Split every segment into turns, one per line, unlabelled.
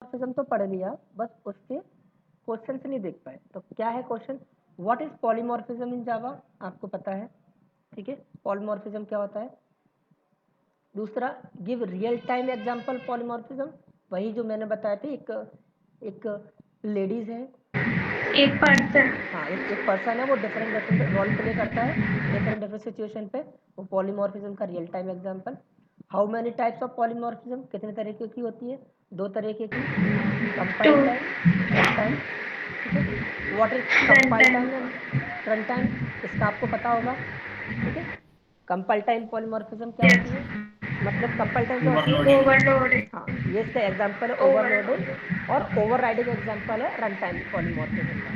Polymorphism तो पढ़ लिया, बस उसके क्वेश्चन नहीं देख पाए। तो क्या है question, what is polymorphism in Java, आपको पता है, ठीक है, पॉलीमॉर्फिज्म क्या होता है। दूसरा, give real time example polymorphism, वही जो मैंने बताया था, एक लेडीज है,
एक पर्सन,
हाँ एक पर्सन है, वो डिफरेंट डिफरेंट रोल प्ले करता है डिफरेंट डिफरेंट सिचुएशन पे, वो पॉलीमॉर्फिज्म का real time example. How many types of polymorphism, कितने तरीके की होती है, 2 तरीके की, compile
to,
time, run time, ठीक है। What is
run
compile
time,
time and run time, इसका आपको पता होगा, ठीक है। कंपाइल टाइम पॉलीमॉर्फिज्म क्या होती
यस,
है, मतलब कंपाइल टाइम क्या होती है,
ओवरलोडिंग।
ओवरलोडिंग,
हाँ ये इसका एग्जांपल है ओवरलोडिंग,
ओवरलोडिंग,
और ओवरराइडिंग एग्जांपल है रन टाइम पॉलीमॉर्फिज्म का,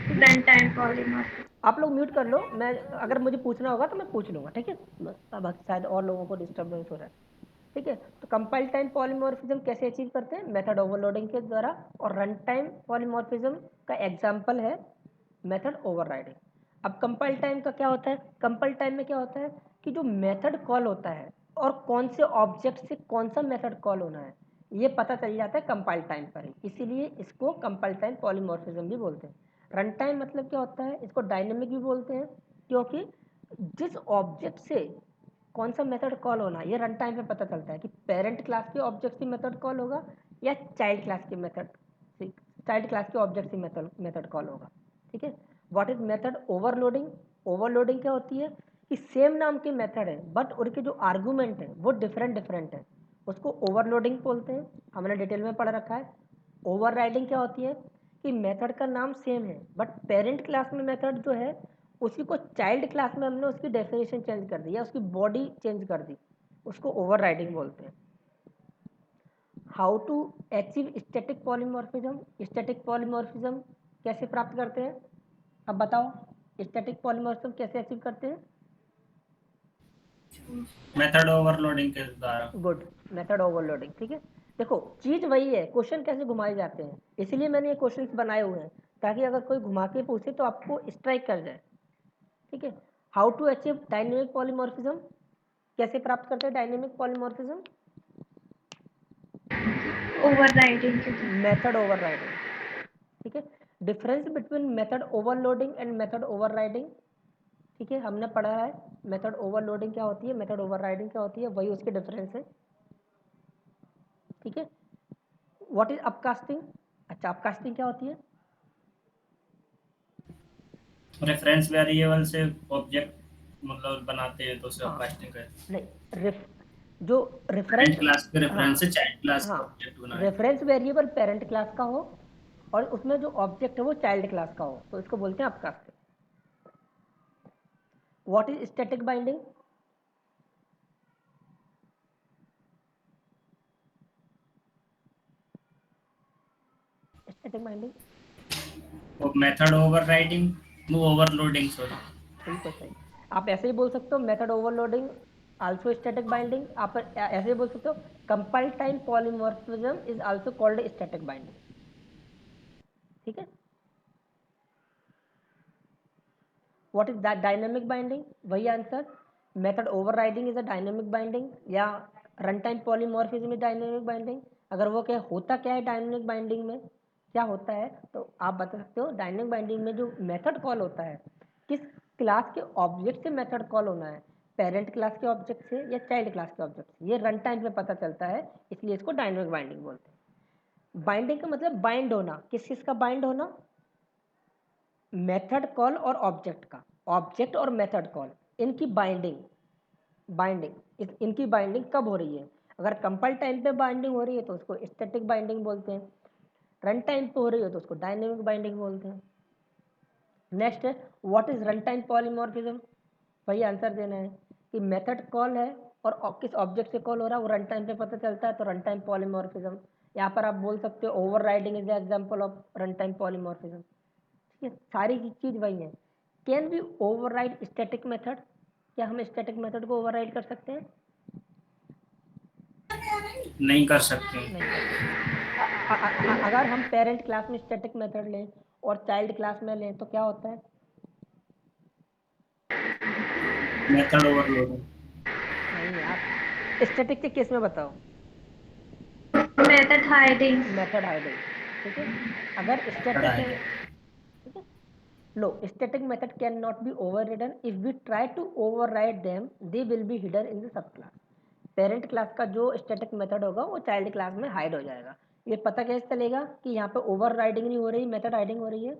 ठीक है।
Run time polymorphism.
आप लोग म्यूट कर लो, मैं अगर मुझे पूछना होगा तो मैं पूछ लूंगा, ठीक है, अब शायद और लोगों को डिस्टर्बेंस हो रहा है, ठीक है। तो कंपाइल टाइम पॉलीमॉर्फिज्म कैसे अचीव करते हैं, मेथड ओवरलोडिंग के द्वारा, और रन टाइम पॉलीमॉर्फिज्म का एग्जांपल है मेथड ओवरराइडिंग। अब कंपाइल टाइम का क्या होता है, कंपाइल टाइम में क्या होता है कि जो मेथड कॉल होता है और कौन से ऑब्जेक्ट से कौन सा मेथड कॉल होना है, ये पता चल जाता है कंपाइल टाइम पर ही, इसीलिए इसको कंपाइल टाइम पॉलीमॉर्फिज्म भी बोलते हैं। रन टाइम मतलब क्या होता है, इसको डायनेमिक भी बोलते हैं, क्योंकि जिस ऑब्जेक्ट से कौन सा मेथड कॉल होना, ये रन टाइम पे पता चलता है कि पेरेंट क्लास के ऑब्जेक्ट से मेथड कॉल होगा या चाइल्ड क्लास के मेथड से, चाइल्ड क्लास के ऑब्जेक्ट से मेथड कॉल होगा, ठीक है। What is method overloading, overloading क्या होती है कि सेम नाम के मेथड है बट उनके जो आर्गूमेंट है वो डिफरेंट डिफरेंट है, उसको ओवरलोडिंग बोलते हैं, हमने डिटेल में पढ़ रखा है। ओवरराइडिंग क्या होती है कि मेथड का नाम सेम है बट पेरेंट क्लास में मेथड जो है उसी को चाइल्ड क्लास में हमने उसकी डेफिनेशन चेंज कर दी या उसकी बॉडी चेंज कर दी, उसको ओवरराइडिंग बोलते हैं। How to achieve static polymorphism, static polymorphism कैसे प्राप्त करते हैं, अब बताओ, स्टैटिक पॉलीमॉर्फिज्म कैसे अचीव करते हैं।
मेथड ओवरलोडिंग के द्वारा।
गुड, मेथड ओवरलोडिंग, ठीक है। देखो चीज वही है, क्वेश्चन कैसे घुमाए जाते हैं, इसीलिए मैंने ये क्वेश्चंस बनाए हुए हैं ताकि अगर कोई घुमा के पूछे तो आपको स्ट्राइक कर जाए, ठीक है। How to achieve dynamic polymorphism, कैसे प्राप्त करते हैं डायनेमिक पॉलीमॉर्फिज्म,
ओवरराइडिंग के साथ,
मेथड ओवरराइडिंग, ठीक है। Difference between method overloading and method overriding, ठीक है, हमने पढ़ा है मेथड ओवरलोडिंग क्या होती है, मेथड ओवरराइडिंग क्या होती है, वही उसके डिफरेंस है, ठीक है। व्हाट इज अपकास्टिंग, अच्छा अपकास्टिंग क्या होती है,
रेफरेंस वेरिएबल से ऑब्जेक्ट मतलब बनाते हैं तो उसे
हाँ
अपकास्टिंग कहते हैं।
नहीं जो रेफरेंस,
पेरेंट क्लास के
हाँ
रेफरेंस से चाइल्ड क्लास
हाँ,
का ऑब्जेक्ट बनाए।
रेफरेंस वेरिएबल पेरेंट क्लास का हो और उसमें जो ऑब्जेक्ट है वो चाइल्ड क्लास का हो तो इसको बोलते हैं upcasting. What is static binding, static binding,
वो मेथड ओवरराइडिंग, वो ओवरलोडिंग सॉरी।
हाँ बिल्कुल सही, आप ऐसे ही बोल सकते हो method overloading also static binding, आप ऐसे ही बोल सकते हो compile time polymorphism is also called static binding, ठीक है। व्हाट इज डायनेमिक बाइंडिंग, वही answer, method overriding is a dynamic binding या run time polymorphism is dynamic binding. अगर वो क्या होता क्या है डायनेमिक बाइंडिंग में, क्या होता है तो आप बता सकते हो, डायनेमिक बाइंडिंग में जो मेथड कॉल होता है किस क्लास के ऑब्जेक्ट से मेथड कॉल होना है, पेरेंट क्लास के ऑब्जेक्ट से या चाइल्ड क्लास के ऑब्जेक्ट से, ये रन टाइम पे पता चलता है, इसलिए इसको डायनेमिक बाइंडिंग बोलते हैं। बाइंडिंग का मतलब बाइंड होना, किस चीज का बाइंड होना, मेथड कॉल और ऑब्जेक्ट का, ऑब्जेक्ट और मेथड कॉल, इनकी बाइंडिंग, इनकी बाइंडिंग कब हो रही है, अगर कंपाइल टाइम पे बाइंडिंग हो रही है तो उसको स्टैटिक बाइंडिंग बोलते हैं, रन टाइम पे हो रही है तो उसको डायनेमिक बाइंडिंग बोलते हैं। नेक्स्ट है what is run time polymorphism, वही आंसर देना है कि मेथड कॉल है और किस ऑब्जेक्ट से कॉल हो रहा है वो रन टाइम पे पता चलता है, तो रन टाइम पॉलीमॉर्फिज्म। यहाँ पर आप बोल सकते हो overriding is the example of run time polymorphism, ठीक है, सारी चीज वही है। Can be override static method, क्या हम स्टैटिक मेथड को ओवरराइड कर सकते हैं,
नहीं कर सकते।
नहीं कर सकते। अगर हम पेरेंट क्लास में स्टैटिक मेथड लें और चाइल्ड क्लास में लें तो क्या होता है,
मेथड ओवरलोडिंग।
नहीं आप स्टैटिक के केस में बताओ,
मेथड हाइडिंग।
मेथड हाइडिंग, ठीक है। अगर स्टैटिक है, ठीक है, लो static method cannot be overridden if we try to override them they will be hidden in the sub class. Parent class का जो स्टैटिक मेथड होगा वो चाइल्ड क्लास में हाइड हो जाएगा। ये पता कैसे चलेगा कि यहाँ पे ओवर राइडिंग नहीं हो रही, मेथड हाइडिंग हो रही है?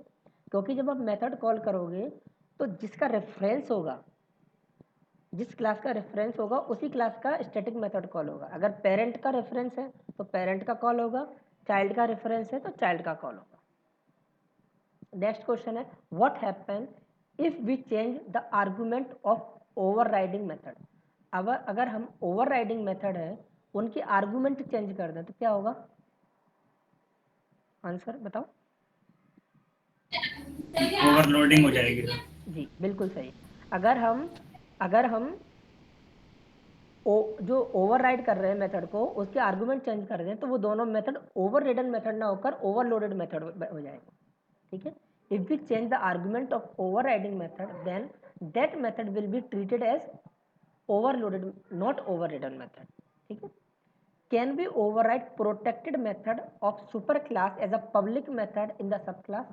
क्योंकि जब आप मेथड कॉल करोगे तो जिसका रेफरेंस होगा, जिस क्लास का रेफरेंस होगा उसी क्लास का स्टैटिक मेथड कॉल होगा। अगर पेरेंट का रेफरेंस है तो पेरेंट का कॉल होगा, चाइल्ड का रेफरेंस है तो चाइल्ड का कॉल होगा। नेक्स्ट क्वेश्चन है what happen if we change the argument of overriding method. अब अगर हम ओवरराइडिंग मेथड है उनकी आर्गुमेंट चेंज कर दें तो क्या होगा? आंसर बताओ।
ओवरलोडिंग हो जाएगी सर।
जी बिल्कुल सही। अगर हम जो ओवरराइड कर रहे हैं मेथड को उसके आर्गुमेंट चेंज कर दें तो वो दोनों मेथड ओवररिडन मेथड ना होकर ओवरलोडेड मेथड हो जाएगा, ठीक है। If we change the argument of overriding method then that method will be treated as overloaded not overridden method, ठीक है। Can be override protected method of super class as a public method in the sub class?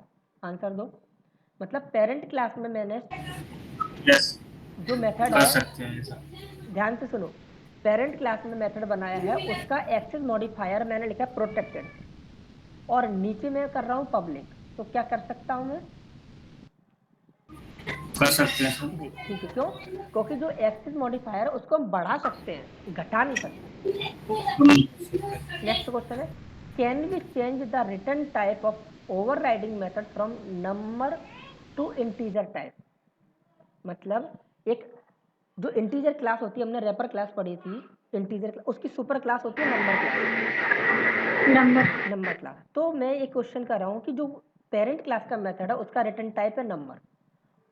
Answer दो। मतलब parent class में मैंने
yes,
जो method
कर
है,
सकते हैं सर।
ध्यान से सुनो, पेरेंट क्लास में मेथड बनाया है उसका एक्सेस मॉडिफायर मैंने लिखा है प्रोटेक्टेड और नीचे मैं कर रहा हूँ पब्लिक, तो क्या कर सकता हूँ मैं?
कर सकते हैं सर।
जी ठीक है। क्यों? क्योंकि जो एक्सेस मॉडिफायर है उसको हम बढ़ा सकते हैं, घटा नहीं सकते। नेक्स्ट क्वेश्चन है can we change the return type of overriding method from number to integer type? मतलब एक जो इंटीजर क्लास होती है, हमने रैपर क्लास पढ़ी थी, इंटीजर उसकी सुपर क्लास होती है नंबर क्लास, नंबर क्लास। तो मैं एक क्वेश्चन कर रहा हूँ कि जो पेरेंट क्लास का मेथड है उसका रिटर्न टाइप है नंबर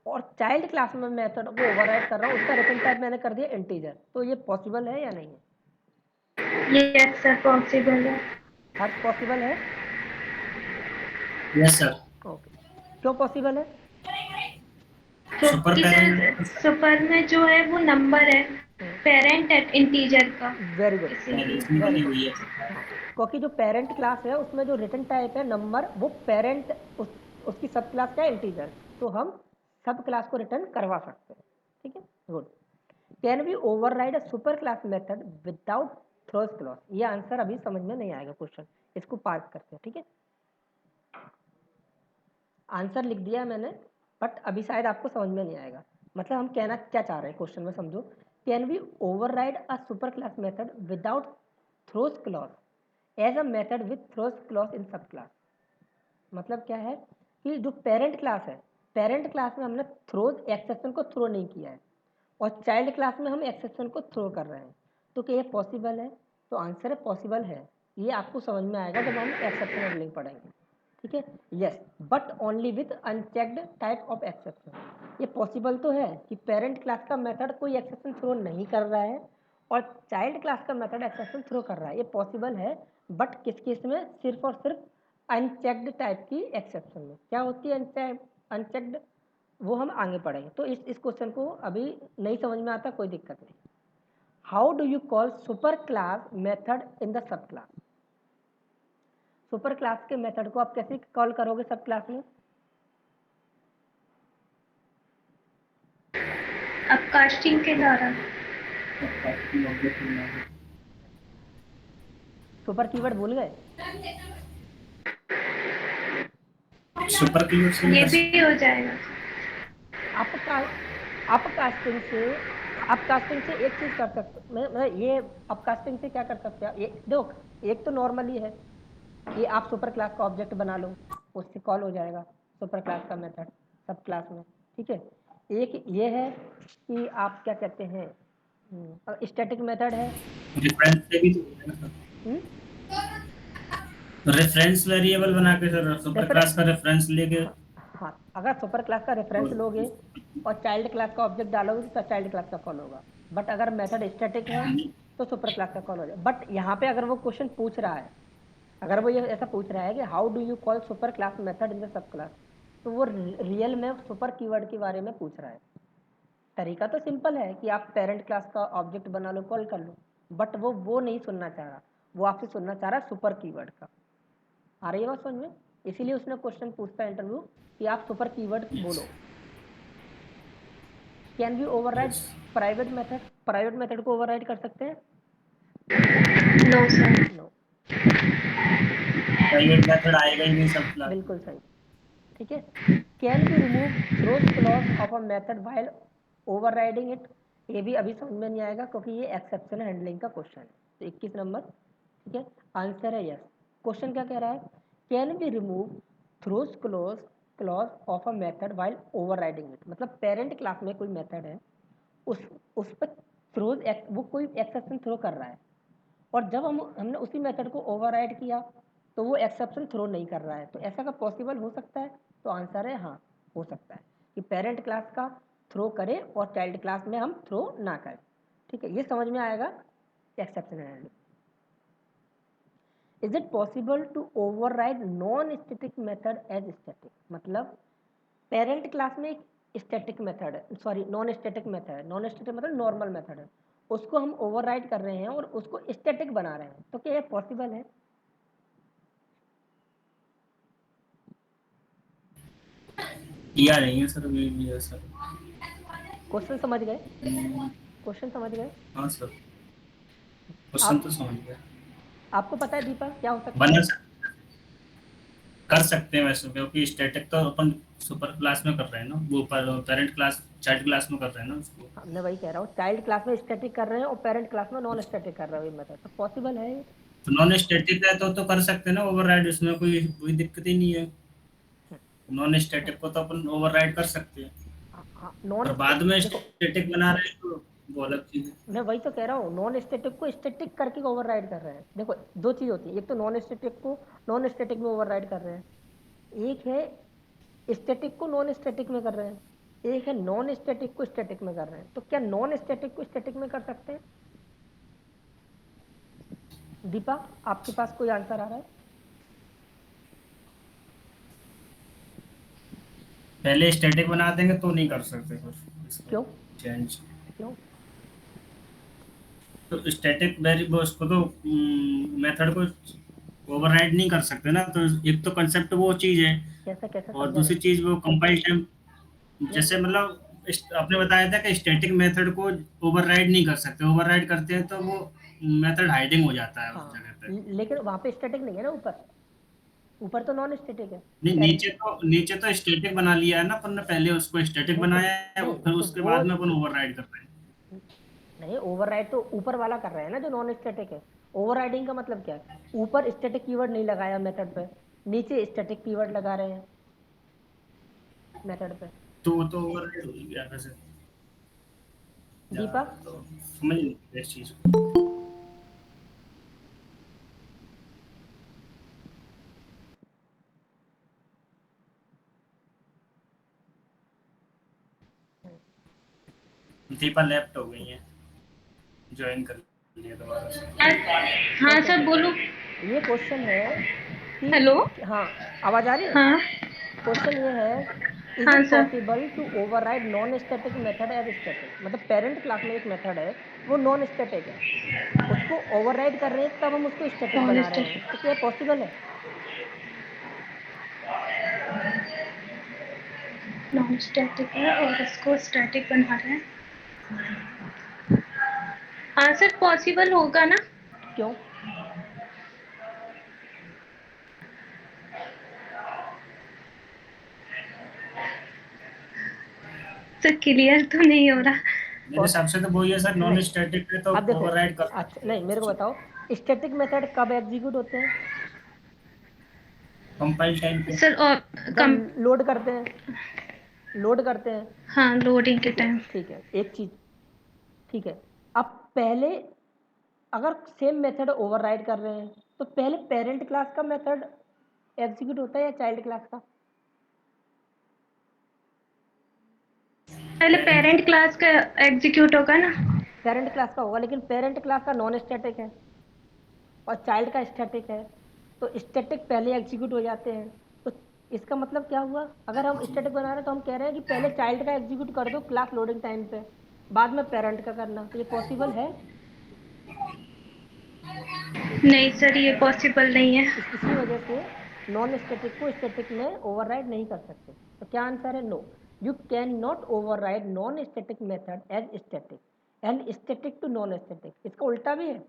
और चाइल्ड क्लास में मेथड को ओवरराइड कर रहा हूँ उसका रिटर्न टाइप मैंने कर दिया इंटीजर, तो ये पॉसिबल है या नहीं है?
यस सर पॉसिबल है।
हर्ष पॉसिबल है?
Yes sir.
ओके, क्यों पॉसिबल है?
सुपर
क्योंकि
पेरेंट
सर सुपर में जो है वो नंबर है, पेरेंट है इंटीजर का,
वेरी गुड,
इसीलिए।
इसमें
वेरी
बनी
गुड।
हुई है।
हाँ, क्योंकि जो पेरेंट क्लास है उसमें जो रिटर्न टाइप है नंबर, वो पेरेंट उसकी सब क्लास का इंटीजर, तो हम सब क्लास को रिटर्न करवा सकते हैं, ठीक है। Good. Can we override a super class method without throws clause? ये आंसर अभी समझ में नहीं आएगा क्वेश्चन, इसको पार्क करते हैं, ठीक है। आंसर लिख दिया मैंने बट अभी शायद आपको समझ में नहीं आएगा। मतलब हम कहना क्या चाह रहे हैं क्वेश्चन में, समझो। Can we override a super class method without throws clause as a method with throws clause in sub class? मतलब क्या है कि जो पेरेंट क्लास है, पेरेंट क्लास में हमने थ्रोज एक्सेप्शन को थ्रो नहीं किया है और चाइल्ड क्लास में हम एक्सेप्शन को थ्रो कर रहे हैं, तो क्या ये पॉसिबल है? तो आंसर है पॉसिबल है। ये आपको समझ में आएगा जब हम एक्सेप्शन हैंडलिंग पढ़ेंगे, ठीक है। Yes but only with unchecked type of exception. ये पॉसिबल तो है कि पेरेंट क्लास का मेथड कोई एक्सेप्शन थ्रो नहीं कर रहा है और चाइल्ड क्लास का मेथड एक्सेप्शन थ्रो कर रहा है, ये पॉसिबल है। बट किस केस में? सिर्फ और सिर्फ अनचेक्ड टाइप की एक्सेप्शन में। क्या होती है अनचेक्ड? वो हम आगे पढ़ेंगे। तो इस क्वेश्चन को अभी नहीं समझ में आता, कोई दिक्कत नहीं। How do you call super class method in the sub class? Super class के मेथड को आप कैसे कॉल करोगे सब क्लास में?
अपकास्टिंग के द्वारा।
सुपर कीवर्ड भूल गए?
सुपर कीवर्ड से
ये
कर
भी
सकते
हो जाएगा।
अपका अपकास्टिंग से एक चीज कर सकते, मतलब ये अपकास्टिंग से क्या कर सकते हैं? ये देखो, एक तो नॉर्मली है कि आप सुपर क्लास का ऑब्जेक्ट बना लो, उससे कॉल हो जाएगा सुपर क्लास का मेथड सब क्लास में, ठीक है। एक ये है कि आप क्या कहते हैं, स्टैटिक मेथड है।
रेफरेंस से भी तो होता है
हम्म,
सर। रेफरेंस वेरिएबल बना के सर सुपर
रेफर
क्लास का रेफरेंस लेके।
हाँ, हाँ, अगर सुपर क्लास का रेफरेंस लोगे और चाइल्ड क्लास का ऑब्जेक्ट डालोगे तो चाइल्ड क्लास का कॉल होगा। बट अगर मेथड स्टैटिक है तो सुपर क्लास का कॉल हो जाए। बट यहाँ पे अगर वो क्वेश्चन पूछ रहा है, अगर वो ये ऐसा पूछ रहा है कि how do you call super class method in the sub class, तो वो रियल में सुपर कीवर्ड के बारे में पूछ रहा है। तरीका तो सिंपल है कि आप पेरेंट क्लास का ऑब्जेक्ट बना लो, कॉल कर लो, बट वो नहीं सुनना चाह रहा। वो आपसे सुनना चाह रहा है सुपर कीवर्ड का। आ रही है बात समझ में? इसीलिए उसने क्वेश्चन पूछता है इंटरव्यू कि आप सुपर कीवर्ड बोलो। Can be override
Yes.
Private method? Private method को ओवरराइड कर सकते हैं?
No sir.
No.
Private method आएगा ही नहीं सब क्लास में।
बिल्कुल सही। ठीक है। Can be remove throws clause of a method while overriding it? ये भी अभी समझ में नहीं आएगा क्योंकि ये एक्सेप्शन हैंडलिंग का क्वेश्चन है। तो 21 नंबर। ठीक है, आंसर है यस। क्वेश्चन क्या कह रहा है? Can be remove throws clause of a method while overriding it, मतलब पेरेंट क्लास में कोई मेथड है, उस पर थ्रोज वो कोई एक्सेप्शन थ्रो कर रहा है, और जब हमने उसी मेथड को ओवरराइड किया तो वो एक्सेप्शन थ्रो नहीं कर रहा है। तो ऐसा का पॉसिबल हो सकता है? तो आंसर है हाँ, हो सकता है कि पेरेंट क्लास का थ्रो करें और चाइल्ड क्लास में हम थ्रो ना करें। ठीक है, ये समझ में आएगा exception handling. Is it possible to override non static method as static? मतलब पेरेंट क्लास में एक स्टैटिक मेथड है, सॉरी नॉन स्टैटिक मेथड है, नॉन स्टैटिक मतलब नॉर्मल मेथड है, उसको हम ओवरराइड कर रहे हैं और उसको स्टैटिक बना रहे हैं, तो क्या ये पॉसिबल है?
किया नहीं है सर अभी भी है सर।
क्वेश्चन समझ गए? क्वेश्चन समझ गए?
हाँ सर, क्वेश्चन तो
आप
समझ गया।
आपको पता है दीपा क्या हो सकता
बना
है?
कर सकते हैं वैसे, क्योंकि स्टैटिक तो अपन सुपर क्लास में कर रहे हैं ना, वो पर पेरेंट क्लास चाइल्ड क्लास में कर रहे हैं ना उसको।
हाँ, मैं वही कह रहा हूँ, चाइल्ड क्लास में स्टैटिक कर रहे हैं और पेरेंट क्लास में नॉन स्टैटिक कर रहे हो, ये मेथड तो पॉसिबल है।
तो नॉन स्टैटिक है तो कर सकते हैं ना ओवरराइड, उसमें कोई कोई दिक्कत ही नहीं है। नॉन स्टैटिक को तो अपन ओवरराइड कर सकते हैं,
नॉन
और बाद में
देखो,
स्टैटिक बना रहे हैं तो वो अलग चीज है।
मैं वही तो कह रहा हूँ, नॉन स्टैटिक को स्टैटिक करके ओवरराइड कर रहे हैं। देखो दो चीज़ होती है, एक तो नॉन स्टैटिक को नॉन स्टैटिक में ओवरराइड कर रहे हैं, एक है स्टैटिक को नॉन स्टैटिक में कर रहे हैं, एक है नॉन स्टैटिक को स्टैटिक में कर रहे हैं। तो क्या नॉन स्टैटिक को स्टैटिक में कर सकते हैं? दीपा, आपके पास कोई आंसर आ रहा है?
पहले स्टैटिक बना देंगे तो नहीं कर सकते फिर इसको
क्यों?
चेंज।
क्यों?
तो स्टैटिक वेरिएबल उसको तो मेथड को ओवरराइड नहीं कर सकते ना, तो एक तो कंसेप्ट वो चीज है,
कैसा कैसा
और
समझा
दूसरी
नहीं?
चीज वो कंपाइल टाइम।
नहीं,
जैसे मतलब आपने बताया था कि स्टैटिक मेथड को ओवरराइड नहीं कर सकते, ओवरराइड करते हैं तो वो मेथड हाइडिंग हो जाता है उस
हाँ,
जगह पे।
लेकिन वहां पे स्टैटिक नहीं है ना, ऊपर ऊपर तो नॉन स्टैटिक है।
नहीं,
पहले
नीचे तो स्टैटिक बना लिया है ना अपन ने, पहले उसको स्टैटिक
नहीं तो
बनाया है,
नहीं
फिर
तो
उसके
वो
बाद में अपन ओवरराइड कर रहे हैं।
नहीं, ओवरराइड तो ऊपर वाला कर रहे हैं ना जो नॉन स्टैटिक है। ओवरराइडिंग का मतलब क्या है? ऊपर स्टैटिक कीवर्ड नहीं लगाया मेथड पे, नीचे स्टैटिक कीवर्ड लगा रहे हैं मेथड पे।
तो वो तो ओवरराइड हो गया वैसे।
दीपा,
तो समझ नहीं इस चीज। दीपा लेफ्ट हो गई है, ज्वाइन कर लिया दोबारा से।
हाँ
देखो
सर
देखो,
बोलो।
ये क्वेश्चन है
हेलो।
कि हाँ, आवाज आ रही है?
हाँ।
क्वेश्चन ये है, इज
हाँ
it
sir.
Possible to override non static method as static? मतलब पेरेंट क्लास में एक मेथड है, वो नॉन स्टैटिक है, उसको ओवरराइड कर रहे हैं तब हम उसको स्टैटिक
नॉन
बना रहे हैं, तो क्या पॉसिबल है?
नॉन स्टैटिक है और इसको स्टैटिक बना रहे हैं। हाँ सर पॉसिबल होगा ना।
क्यों?
सर क्लियर तो नहीं हो रहा।
मेरे हिसाब से तो वही है सर, नॉन
नहीं,
स्टैटिक है तो
अब देखो,
ओवरराइड कर
अच्छा
सकते
नहीं, मेरे को
हैं
बताओ, स्टैटिक मेथड कब एग्जीक्यूट होते हैं?
कंपाइल टाइम पे।
सर और कम।
जब लोड करते हैं, लोड करते हैं।
हाँ लोडिंग के
ठीक है,
टाइम।
ठीक है, एक चीज, ठीक है। अब पहले अगर सेम मेथड ओवरराइड कर रहे हैं तो पहले पेरेंट क्लास का मेथड एग्जीक्यूट होता है या चाइल्ड क्लास का?
पहले
पेरेंट।
पेरेंट क्लास का एग्जीक्यूट होगा ना।
पेरेंट क्लास का होगा, लेकिन पेरेंट क्लास का नॉन स्टैटिक है और चाइल्ड का स्टैटिक है, तो स्टैटिक पहले एग्जीक्यूट हो जाते हैं। तो इसका मतलब क्या हुआ? अगर हम स्टैटिक बना रहे हैं तो हम कह रहे हैं कि पहले चाइल्ड का एग्जीक्यूट कर दो क्लास लोडिंग टाइम पे, बाद में पेरेंट का करना, तो ये पॉसिबल है?
नहीं सर, ये पॉसिबल नहीं है।
इसी वजह से नॉन स्टैटिक को स्टैटिक में ओवरराइड नहीं कर सकते। तो क्या आंसर है? No, you can not override non static method as static and static to non static. इसका उल्टा भी है,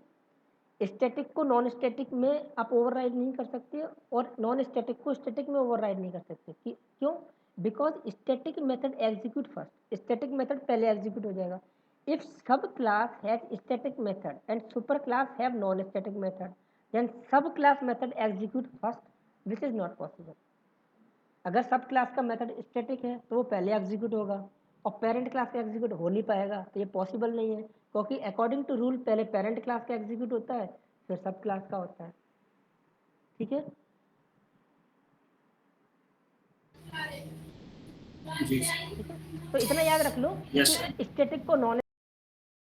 स्टैटिक को नॉन स्टैटिक में आप ओवरराइड नहीं कर सकते और नॉन स्टैटिक को स्टैटिक में ओवरराइड नहीं कर सकते। क्यों? Because static method execute first, static method पहले एग्जीक्यूट हो जाएगा। If sub class has static method and super class have non static method then sub class method execute first, which is not possible. अगर sub class का method static है तो वो पहले execute होगा और पेरेंट क्लास का एग्जीक्यूट हो नहीं पाएगा, तो ये पॉसिबल नहीं है, क्योंकि अकॉर्डिंग टू रूल पहले पेरेंट क्लास का एग्जीक्यूट होता है फिर सब क्लास का होता है। ठीक है,
जी
ठीक है। तो इतना याद रख लो
यस
कि स्टैटिक को नॉन